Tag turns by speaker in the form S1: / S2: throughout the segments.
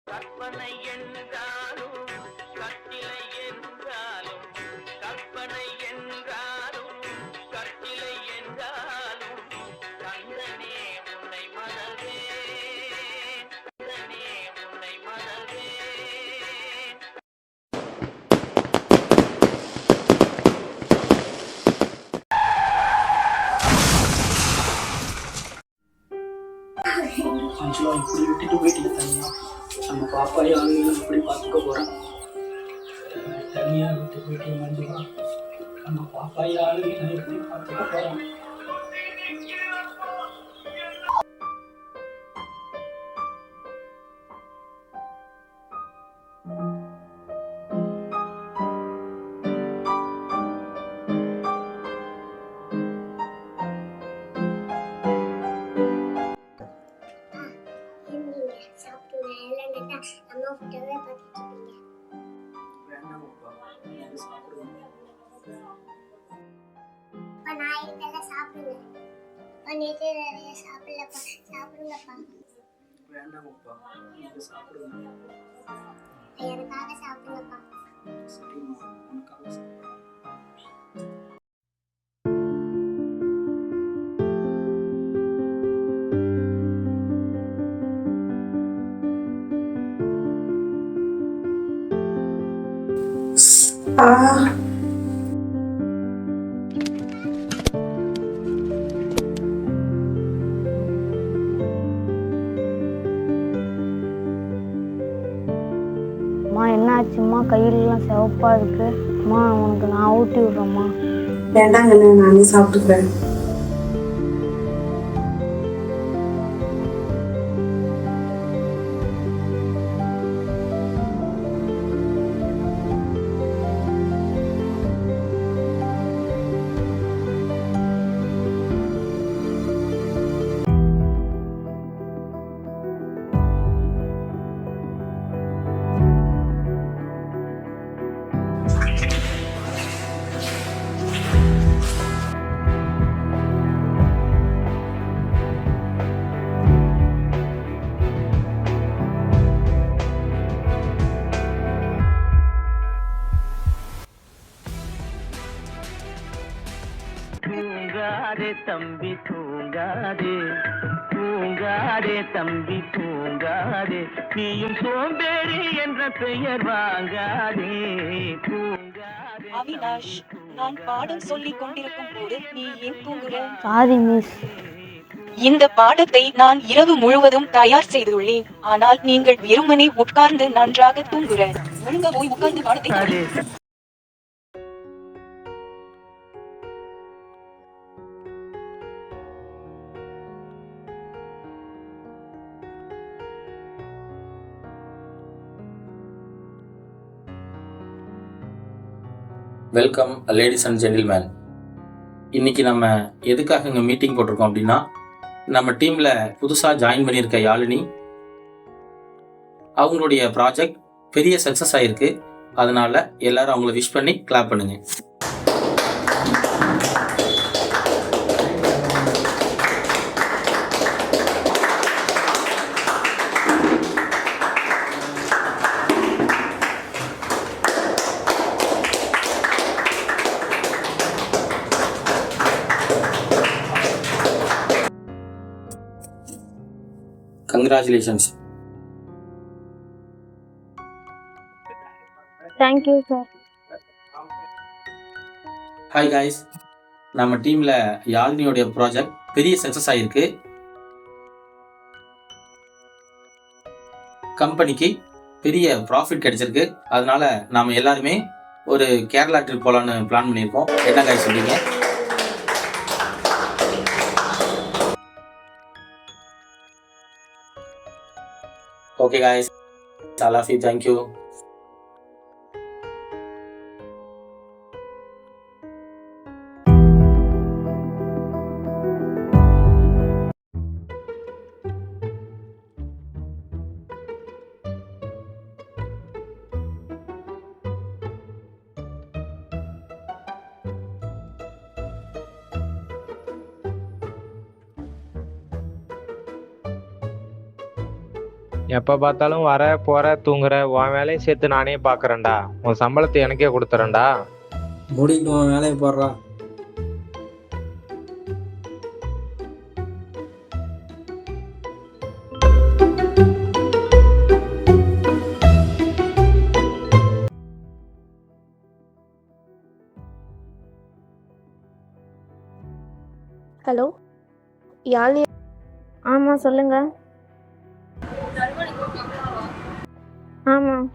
S1: கற்பனை என்றாலும் கட்டிலை என்றாலும் கற்பனை என்றாலும் கட்டிலை என்றாலும் கந்தனே உன்னை மறவே கந்தனே உன்னை மறவே.
S2: ஆக்சுவலாக இப்படி விட்டுட்டு போயிட்டு தனியாக நம்ம பாப்பா யாரையும் எப்படி பார்த்துக்க போகிறோம். தனியாக விட்டு போயிட்டு மஞ்சுளா நம்ம பாப்பா யாரையும் நான் எப்படி பார்த்துக்க போகிறோம். வேண்டாம்ப்பா, நீங்க சாப்பிடுங்க.
S3: எனக்காக சாப்பிடுங்கப்பா.
S2: சரிம்மா, உனக்காக சாப்பிடுங்க.
S4: அம்மா என்ன ஆச்சும்மா? கையிலலாம் சிவப்பா இருக்கு. அம்மா உனக்கு நான் ஊட்டி விடுறேம்மா.
S5: வேண்டாங்க, நானே சாப்பிட்டுக்கிறேன்.
S1: தூங்காதே தம்பி தூங்காதே, தூங்காதே தம்பி தூங்காதே, நீயும் சோம்பேறி என்ற பெயர் வாங்காதே. தூங்காதே.
S6: அவினாஷ், நான் பாடம் சொல்லிக் கொண்டிருக்கும் போது நீ ஏன் தூங்குற?
S4: Sorry miss.
S6: இந்த பாடத்தை நான் இரவு முழுவதும் தயார் செய்துள்ளேன். ஆனால் நீங்கள் வெறுமனே உட்கார்ந்து நன்றாக தூங்குற. ஒழுங்கா போய் உட்கார்ந்து பாடத்தை படி.
S7: Welcome ladies and gentlemen. இன்னைக்கு நம்ம எதுக்காக இங்கே மீட்டிங் போட்டிருக்கோம் அப்படின்னா, நம்ம டீமில் புதுசாக ஜாயின் பண்ணியிருக்க யாழினி அவங்களுடைய ப்ராஜெக்ட் பெரிய சக்ஸஸ் ஆகிருக்கு. அதனால எல்லாரும் அவங்கள விஷ் பண்ணி கிளாப் பண்ணுங்க. Congratulations.
S4: Thank you sir.
S7: Hi guys, நம்ம டீமில் யாழினியோடைய ப்ராஜெக்ட் பெரிய சக்ஸஸ் ஆகிருக்கு. கம்பெனிக்கு பெரிய ப்ராஃபிட் கிடைச்சிருக்கு. அதனால நாம் எல்லாருமே ஒரு கேரளா ட்ரிப் போகலான்னு பிளான் பண்ணியிருக்கோம். என்ன காய்ஸ் சொல்றீங்க? Okay guys, I love you, thank you.
S8: எப்போ பார்த்தாலும் வர போற தூங்குற உன் வேலையும் சேர்த்து நானே பார்க்குறேன்டா. உன் சம்பளத்தை எனக்கே கொடுத்துறேன்டா.
S2: முடிக்கு உன் வேலையை போடுறா.
S4: ஹலோ யாழினி? ஆமாம் சொல்லுங்கள். ஆமாம்.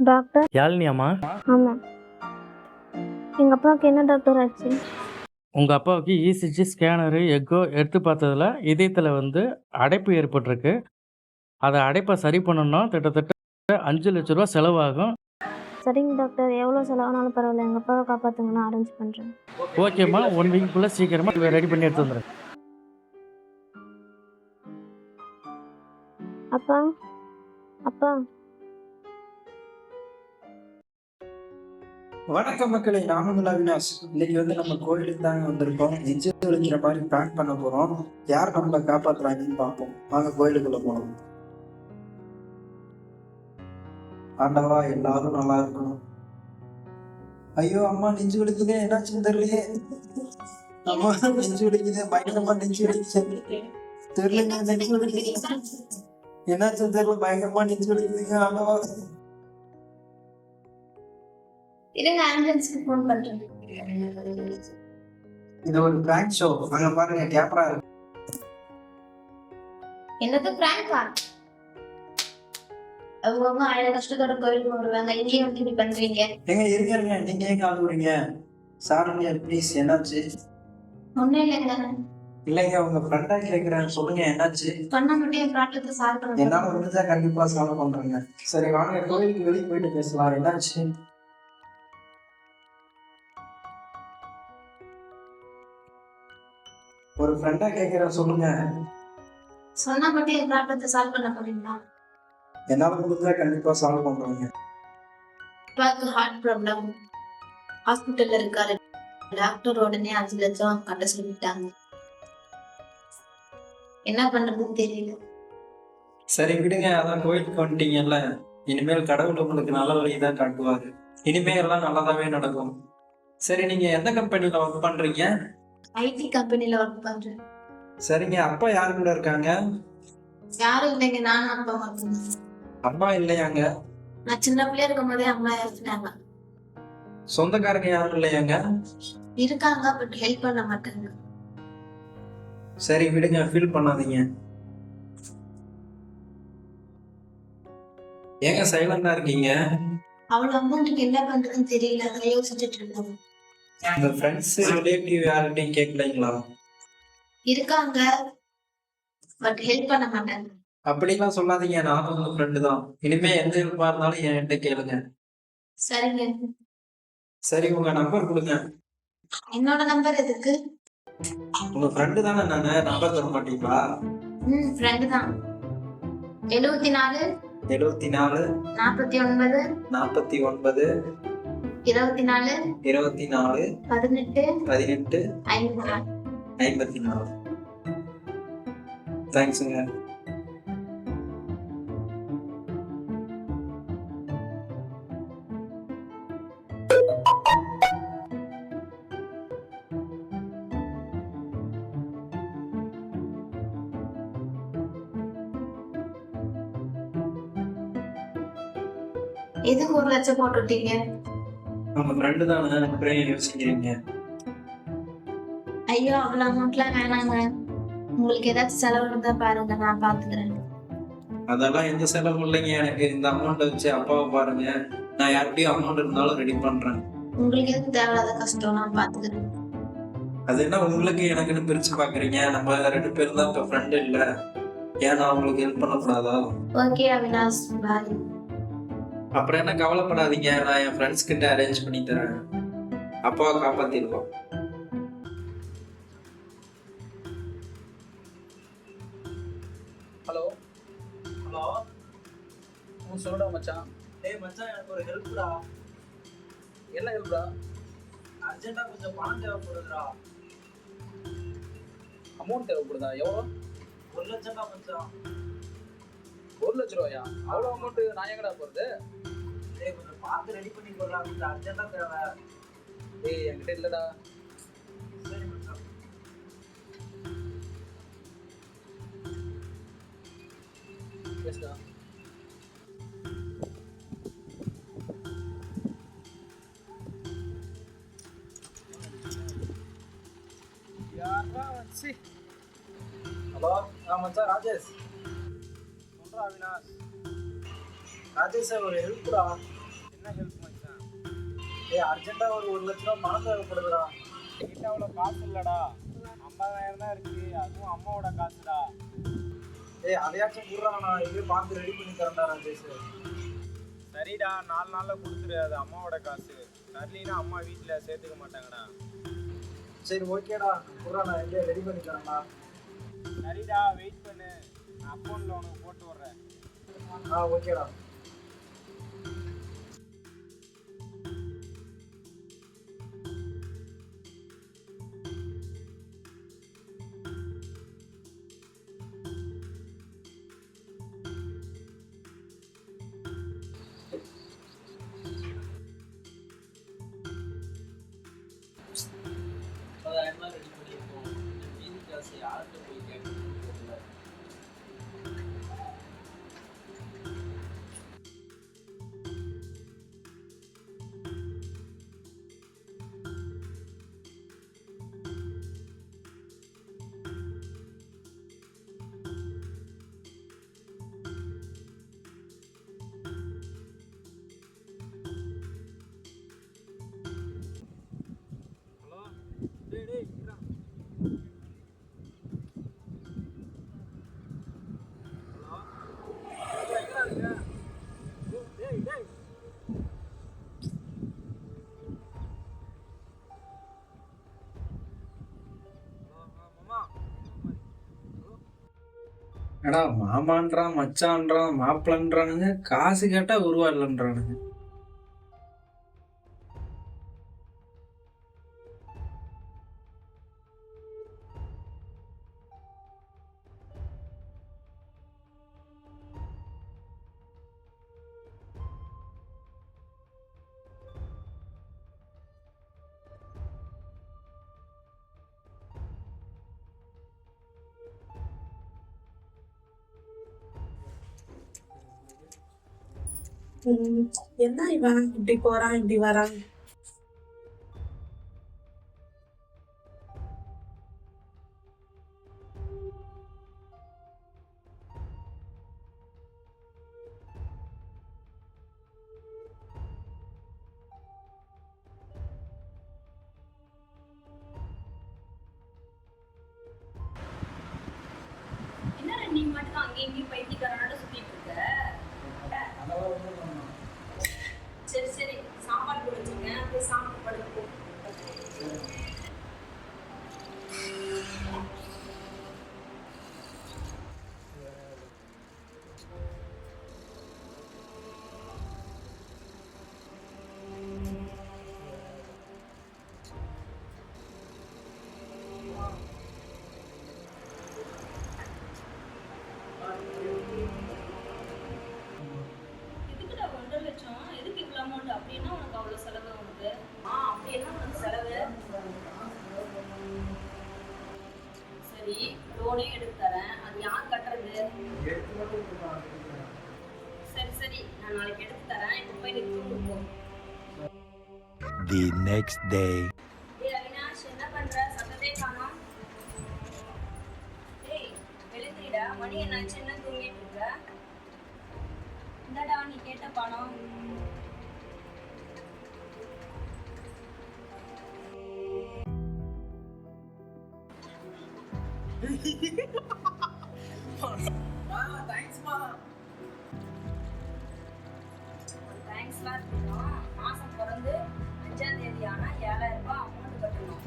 S4: டாக்டர்?
S9: யாழினியாம்மா?
S4: ஆமாம். எங்கள் அப்பாவுக்கு என்ன டாக்டர் ஆச்சு?
S9: உங்கள் அப்பாவுக்கு இசிஜி ஸ்கேனரு எக்கோ எடுத்து பார்த்ததுல இதயத்தில் அடைப்பு ஏற்பட்டிருக்கு. அதை அடைப்பை சரி பண்ணணும்னா கிட்டத்தட்ட 5 லட்ச ரூபா செலவாகும்.
S4: சரிங்க டாக்டர், எவ்வளோ செலவானாலும் பரவாயில்ல, எங்கள் அப்பாவை காப்பாற்றுங்க, நான் அரேஞ்ச் பண்ணுறேன்.
S9: ஓகேம்மா, 1 வீக்குள்ளே சீக்கிரமாக ரெடி பண்ணி எடுத்து வந்துடுறேன்.
S4: அப்பா அப்பா
S2: வணக்கம் மக்களே, நான் உங்கள் அவினாஷ். இன்னைக்கு நம்ம கோயிலுக்கு தாங்க வந்திருக்கோம். நெஞ்சு வலிக்கிற மாதிரி பிளான் பண்ண போறோம். யார் நம்மளை காப்பாற்றுறாங்கன்னு பார்ப்போம். வாங்க கோயிலுக்குள்ள போனோம். ஆண்டவா, எல்லாரும் நல்லா இருக்கணும். ஐயோ அம்மா, நெஞ்சு வலிக்குதே, என்னாச்சுன்னு தெரியலையே. அம்மா, நெஞ்சு வலிக்குதே, பயங்கரமா நெஞ்சு வலிக்குது. தெரியலங்க, நெஞ்சு வலிக்குது, என்னாச்சுன்னு தெரியல, பயங்கரமா நெஞ்சு வலிக்குதுங்க. ஆண்டவா,
S3: இருங்க, ஆம்புலன்ஸ்க்கு ஃபோன் பண்றேன்.
S2: இது ஒரு பிராங்க் ஷோ. அங்க பாருங்க, கேமரா இருக்கு.
S3: என்னது பிராங்கா? அவங்க ஆயிரம் கஷ்டத்தோட கோயிலுக்கு வருவாங்க, இங்கேயும் வந்து இப்படி பண்றீங்க.
S2: எங்க இருங்க, நீங்க எங்க ஆளுறீங்க? சாருங்க ப்ளீஸ், என்னாச்சு?
S3: ஒன்னும் இல்லைங்க.
S2: இல்லைங்க, உங்க ஃப்ரெண்டா கேக்குறேன், சொல்லுங்க என்னாச்சு?
S3: பண்ண மட்டும் ப்ராப்ளத்தை சால்வ் பண்ணுங்க.
S2: என்னால முடிஞ்சா கண்டிப்பா சால்வ் பண்றேங்க. சரி வாங்க, கோயிலுக்கு வெளியே போயிட்டு பேசலாம். என்னாச்சு? ஒரு ஃப்ரெண்டா கேக்குறேன், சொல்லுங்க.
S3: சொன்னா மட்டும் ப்ராப்ளத்தை சால்வ் பண்ண போறீங்களா?
S2: என்னால முடிஞ்சா கண்டிப்பா சால்வ் பண்றேங்க.
S3: அப்பாவுக்கு ஹார்ட் ப்ராப்ளம், ஹாஸ்பிட்டல்ல இருக்காரு. டாக்டர் உடனே 5 லட்சம் கட்ட சொல்லிட்டாங்க. என்ன பண்றதுன்னு தெரியல.
S2: சரி விடுங்க, அதான் கோயிலுக்கு வந்துட்டீங்கல்ல, இனிமேல் கடவுள் உங்களுக்கு நல்ல வழிதான் காட்டுவாரு. இனிமே எல்லாம் நல்லதாவே நடக்கும். சரி, நீங்க எந்த கம்பெனில ஒர்க் பண்றீங்க?
S3: ஐடி கம்பெனில ஒர்க் பண்றேன்.
S2: சரிங்க, அப்பா யாரு கூட இருக்காங்க?
S3: யாரும் இல்லைங்க, நானும் அப்பா மட்டும்தான்.
S2: அம்மா இல்லையாங்க?
S3: நான் சின்ன பிள்ளையா இருக்கும் போதே அம்மா இறந்துட்டாங்க.
S2: சொந்தக்காரங்க யாரும் இல்லையாங்க?
S3: இருக்காங்க, பட் ஹெல்ப் பண்ண மாட்டாங்க.
S2: சரி விடுங்க, ஃபீல் பண்ணாதீங்க. ஏங்க சைலண்டா இருக்கீங்க?
S3: அவ்வளவு அமௌண்ட்டுக்கு என்ன பண்றதுன்னு தெரியல, அதை யோசிச்சுட்டு இருந்தோம்.
S2: உங்க ஃப்ரெண்ட்ஸ் ரிலேட்டிவ் யார்கிட்டயும் கேட்கலைங்களா?
S3: இருக்காங்க, பட் ஹெல்ப் பண்ண மாட்டாங்க.
S2: அப்படிலாம் சொல்லாதீங்க, நானும் உங்க ஃப்ரெண்டு தான். இனிமே எந்த ஹெல்ப்பா இருந்தாலும் என்கிட்ட கேளுங்க.
S3: சரிங்க.
S2: சரி, உங்க நம்பர் கொடுங்க.
S3: என்னோட நம்பர் எதுக்கு?
S2: உங்க ஃப்ரெண்டு தானே நானு, நம்பர் தர மாட்டீங்களா?
S3: ஃப்ரெண்டு தான். 74
S2: 74
S3: 49
S2: 49
S3: 24
S2: 24
S3: 18
S2: 18
S3: 54.
S2: 54. தேங்க்ஸுங்க.
S3: எதுக்கு 1 லட்சம் போட்டுட்டீங்க?
S2: நம்ம ஃப்ரெண்டு தானே, அப்புறம் ஏன் யோசிக்கிறீங்க?
S3: ஐயோ, அவ்வளவு அமௌண்ட்லாம் வேணாங்க. உங்களுக்கு ஏதாச்சும் செலவு இருந்தா பாருங்க, நான் பாத்துக்கிறேன்.
S2: அதெல்லாம் எந்த செலவும் இல்லைங்க. எனக்கு இந்த அமௌண்ட் வச்சு அப்பாவை பாருங்க. நான் யார்கிட்டயும் அமௌண்ட் இருந்தாலும் ரெடி பண்றேன்.
S3: உங்களுக்கு எதுக்கு தேவையில்லாத கஷ்டம், நான் பாத்துக்கிறேன்.
S2: அது என்ன உங்களுக்கு எனக்குன்னு பிரிச்சு பாக்குறீங்க? நம்ம 2 பேரும் தான் இப்ப ஃப்ரெண்டு இல்ல, ஏன் நான் உங்களுக்கு ஹெல்ப் பண்ணக்கூடாதா?
S3: ஓகே அவினாஷ், பாய்.
S2: அப்புறம் என்ன, கவலைப்படாதீங்க, நான் என் ஃப்ரெண்ட்ஸ் கிட்ட அரேஞ்ச் பண்ணி தரேன். அப்பாவை காப்பாத்திடுவோம்.
S10: ஹலோ
S2: ஹலோ,
S10: சொல்லுடா மச்சான்.
S2: டேய் மச்சான், எனக்கு ஒரு ஹெல்ப்டா.
S10: என்ன ஹெல்ப்டா?
S2: அர்ஜென்ட்டா கொஞ்சம் பணம் தேவைப்படுதுடா.
S10: அமௌண்ட் தேவைப்படுதா? எவ்வளோ?
S2: 1 லட்சம்டா மச்சான்.
S10: 1 லட்ச ரூபாயா? அவ்வளோ அமௌண்ட்டு நான் எங்கடா போகிறது?
S2: டேய் கொஞ்சம் பார்த்து ரெடி பண்ணி போடுறா, கொஞ்சம் அர்ஜென்ட்டா தேவை.
S10: டேய் என்கிட்ட இல்லைடா.
S2: சரி மச்சான்.
S10: பேசுடா.
S2: ஹலோ, மச்சான் ராஜேஷ்.
S10: சொல்கிறா அவினாஷ்.
S2: ராஜேஷ் ஒரு ஹெல்ப்டா.
S10: என்ன ஹெல்ப் மச்சான்?
S2: டேய் அர்ஜென்ட்டா ஒரு 1 லட்ச ரூபா பணம் தேவைப்படுதுடா.
S10: என்கிட்ட அவ்வளோ காசு இல்லைடா. 50,000 தான் இருக்குது, அதுவும் அம்மாவோட காசுடா.
S2: டேய் அதையாச்சும் குடுறா, நான் எப்படியும் பார்த்து ரெடி பண்ணி தரேன்டா ராஜேஷ்.
S10: சரிடா, 4 நாளில் கொடுத்துரு, அது அம்மாவோட காசு. தரலினா அம்மா வீட்டில் சேர்த்துக்க மாட்டாங்கடா.
S2: சரி ஓகேடா, குடுறா, நான் எப்படியும் ரெடி பண்ணி தரேன்டா.
S10: சரிடா, வெயிட் பண்ணு, நான் அக்கௌண்ட்டில் உனக்கு போட்டு விட்றேன்.
S2: ஓகேடா. ரெடி பண்ணியிருக்கோம். மீதி காசு யார்கிட்ட போய் கேட்கணும்னு தெரியல.
S11: ஏடா மாமான்றான், மச்சான்றான், மாப்பிளன்றானுங்க, காசு கேட்டா உருவா இல்லைன்றானுங்க.
S5: என்ன இவன் இப்படி போறான் இப்படி வரான்?
S3: என்ன நீ மட்டும் அங்கேயும் இங்கேயும் பைத்தியக்காரனோட சுத்திட்டு இருக்க? சரி சரி, சாப்பாடு கொடுத்துருக்கேன், போய் சாப்பிட்டு படுப்போம். எதுக்குடா 1.5 லட்சம்? எதுக்கு இவ்வளவு அமௌண்ட்? அப்படின்னா உனக்கு அவ்வளவு செலவு உனக்கு? அப்படி என்ன உனக்கு செலவு? சரி, லோனே எடுத்து தரேன், அது யார் கட்டுறது? சரி சரி, நான் நாளைக்கு எடுத்து தரேன், இப்போ போய் நீ தூங்கு.
S12: The next day.
S3: ஏய் அவினாஷ், என்ன பண்ற? சத்தத்தை காணோம். ஏய் எழுந்திரிடா, மணி என்னாச்சு? என்ன தூங்கிட்டு இருக்க? இந்தடா நீ கேட்ட பணம்.
S2: தேங்க்ஸ்மா.
S4: தேங்க்ஸ்லாம் இருக்கட்டும். மாதம் பிறந்து 5ஆம் தேதி ஆனால் 7,000 ரூபாய் அமௌண்ட் கட்டணும்.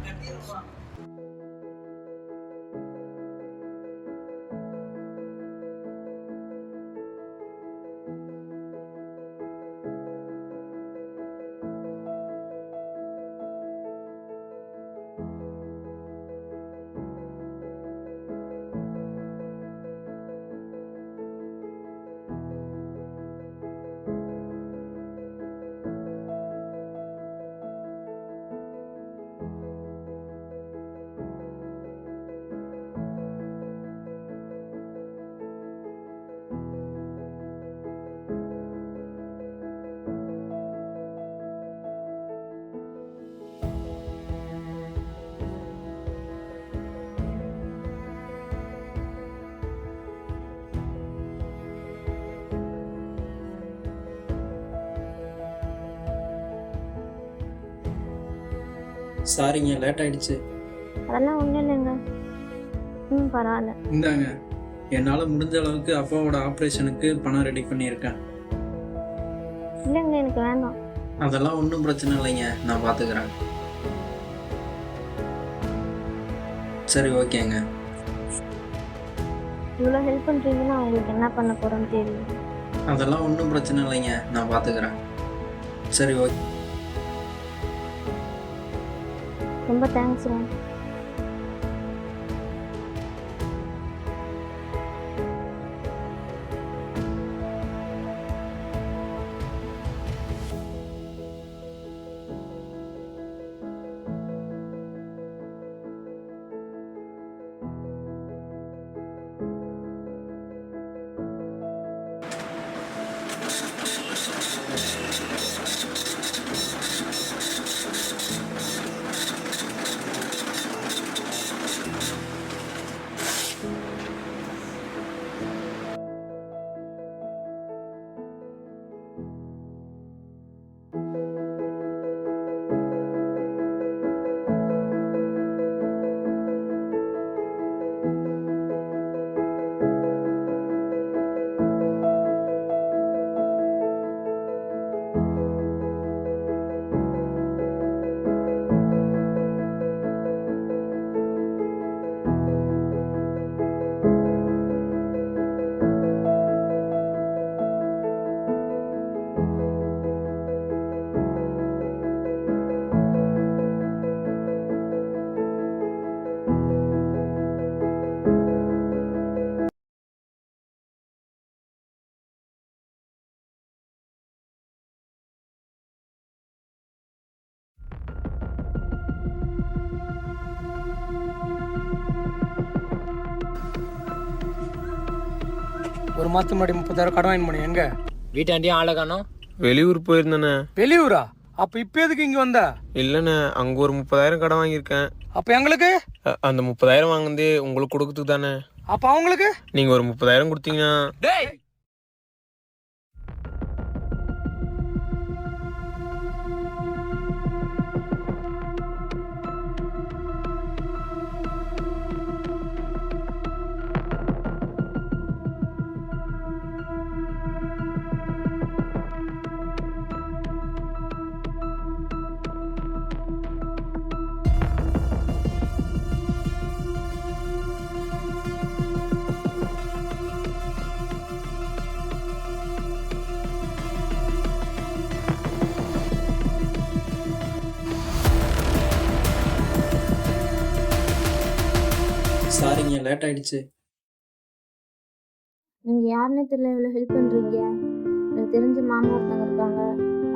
S2: கட்டிடுமா? சாரிங்க, லேட் ஆயிடுச்சு.
S4: அதெல்லாம் ஒன்றும் இல்லைங்க. பரவாயில்ல.
S2: இந்தாங்க, என்னால் முடிஞ்ச அளவுக்கு அப்பாவோட ஆப்ரேஷனுக்கு பணம் ரெடி பண்ணியிருக்கேன்.
S4: இல்லைங்க, எனக்கு வேண்டாம்.
S2: அதெல்லாம் ஒன்றும் பிரச்சனை இல்லைங்க, நான் பார்த்துக்கிறேன். சரி, ஓகேங்க.
S4: இவ்வளோ ஹெல்ப் பண்ணுறீங்கன்னா உங்களுக்கு என்ன பண்ண போகிறோன்னு தெரியும்.
S2: அதெல்லாம் ஒன்றும் பிரச்சனை இல்லைங்க, நான் பார்த்துக்கிறேன். சரி, ஓகே.
S4: ரொம்ப தேங்க்ஸுங்க.
S11: ஒரு மாதத்துக்கு முன்னாடி 30,000 கடன் வாங்கி போனேன். எங்க
S10: வீட்டாண்டியும் ஆளை காணோம்.
S8: வெளியூர் போயிருந்தேண்ணே.
S11: வெளியூரா? அப்ப இப்ப எதுக்கு இங்க வந்த?
S8: இல்லைண்ணே, அங்கே ஒரு 30,000 கடன் வாங்கியிருக்கேன்.
S11: அப்ப எங்களுக்கு
S8: அந்த 30,000 வாங்கினதே உங்களுக்கு கொடுக்கறதுக்கு தானே.
S11: அப்ப அவங்களுக்கு
S8: நீங்கள் ஒரு 30,000 கொடுத்தீங்கன்னா.
S2: சாரிங்க, லேட் ஆயிடுச்சு.
S4: நீங்கள் யாருன்னே தெரியல, இவ்வளோ ஹெல்ப் பண்ணுறீங்க. எனக்கு தெரிஞ்ச மாமா ஒருத்தவங்க இருக்காங்க.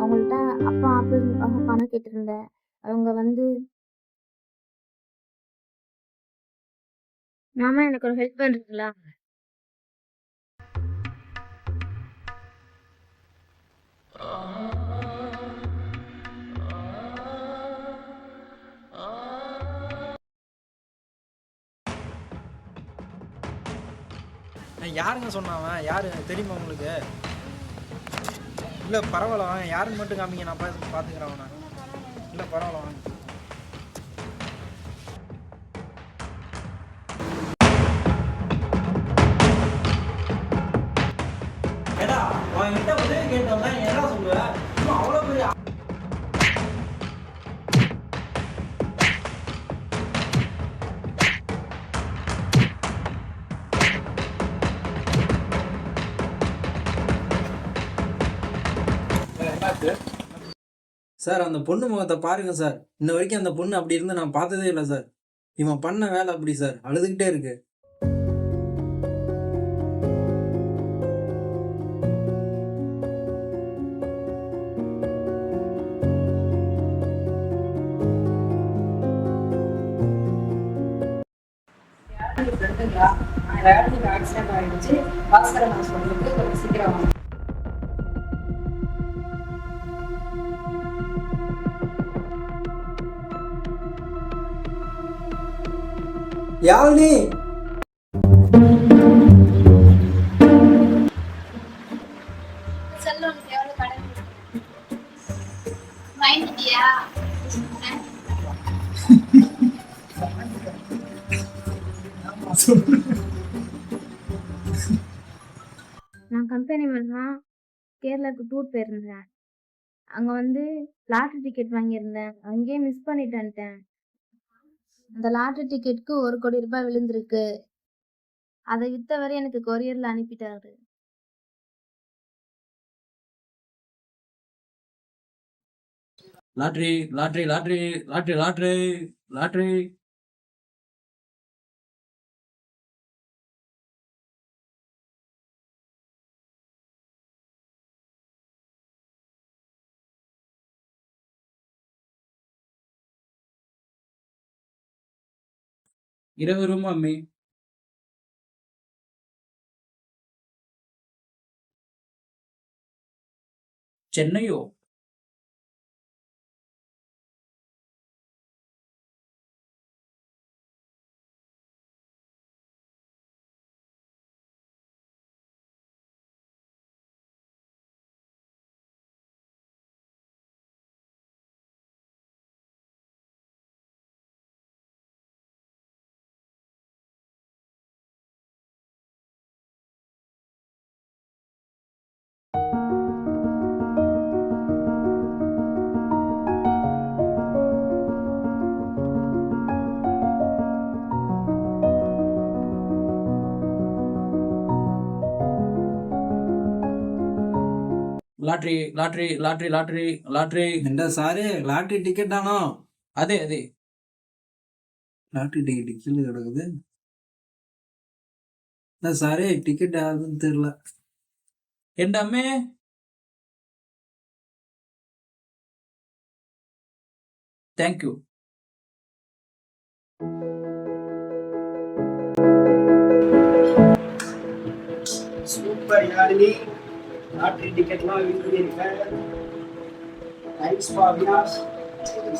S4: அவங்கள்ட்ட அப்பா ஆப்ரேஷனுக்காக பணம் கேட்டிருந்தேன். அவங்க வந்து மாமா எனக்கு ஒரு ஹெல்ப் பண்ணுறீங்களா?
S11: யாருங்க சொன்னாங்க? யாரு தெரியுமா உங்களுக்கு? இல்லை பரவாயில்ல வாங்க, யாருன்னு மட்டும் காமிங்க, நான் பார்த்துக்கிறேன் அவனை. இல்லை பரவாயில்ல வாங்க.
S2: சார் அந்த பொண்ணு முகத்தை பாருங்க சார். இன்ன வரைக்கும் அந்த பொண்ணு அப்படி இருந்து நான் பார்த்ததே இல்லை சார். இவன் பண்ண வேலை அப்படி சார், அழுதுகிட்டே இருக்கு.
S5: ஆக்சிடென்ட் ஆயிடுச்சு. பாஸ்கரன் ஹாஸ்பிட்டலுக்கு கொஞ்சம் சீக்கிரம் வாங்க.
S2: யாழினி
S3: செல்லம் உனக்கு எவ்வளவு கடன் வாங்கிட்டியா?
S4: நான் கம்பெனி மூலமாக கேரளாவுக்கு டூர் போயிருந்தேன். அங்கே வந்து லாட்ரி டிக்கெட் வாங்கியிருந்தேன். அங்கேயே மிஸ் பண்ணிட்டேன்ட்டேன். அந்த லாட்ரி டிக்கெட்டுக்கு 1 கோடி ரூபாய் விழுந்திருக்கு. அதை விற்றவரை எனக்கு கொரியரில் அனுப்பிட்டாரு.
S11: Lottery lottery lottery lottery lottery lottery. ₹20 அம்மி. சென்னையோ? Lottery lottery lottery lottery lottery.
S2: என்ன சாரு, லாட்ரி டிக்கெட் தானோ?
S11: அதே அதே.
S2: லாட்ரி டிக்கெட் கீழே கிடக்குது. என்ன சாரு, டிக்கெட் யாருன்னு தெரியல.
S11: என்னமே தேங்க்யூ.
S12: சூப்பர் யாழினி, லாட்ரி டிக்கெட்லாம் வின் பண்ணியிருக்கேன். தேங்க்ஸ் ஃபார் அவினாஷ்,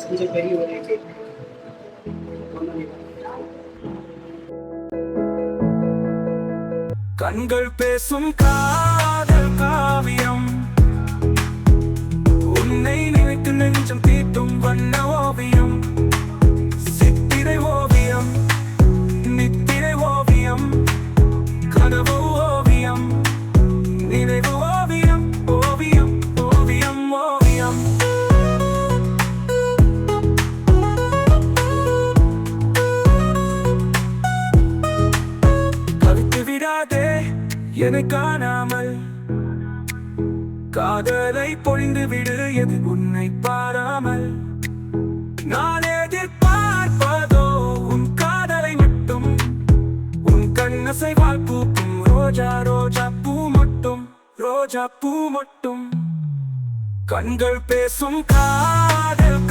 S12: செஞ்ச பெரிய உதவிக்கு.
S13: கண்கள் பேசும் காதல் காவியம், உன்னை நினைத்து நெஞ்சம் தீட்டும் வண்ண ஓவியம், சித்திரை ஓவியம், நித்திரை ஓவியம், கனவு ஓவியம், நினைவு ஓவியம், ஓவியம் ஓவியம் ஓவியம். கவித்து விடாதே என்னை காணாமல், காதலை பொழிந்து விடு எது உன்னை பாராமல். நான் எதிர்பார்ப்பதோ உன் காதலை மட்டும், உன் கண்ணசைவால் பூக்கும் ரோஜா ரோஜா பூ மட்டும், ரோஜா பூ மட்டும். கண்கள் பேசும் காதல்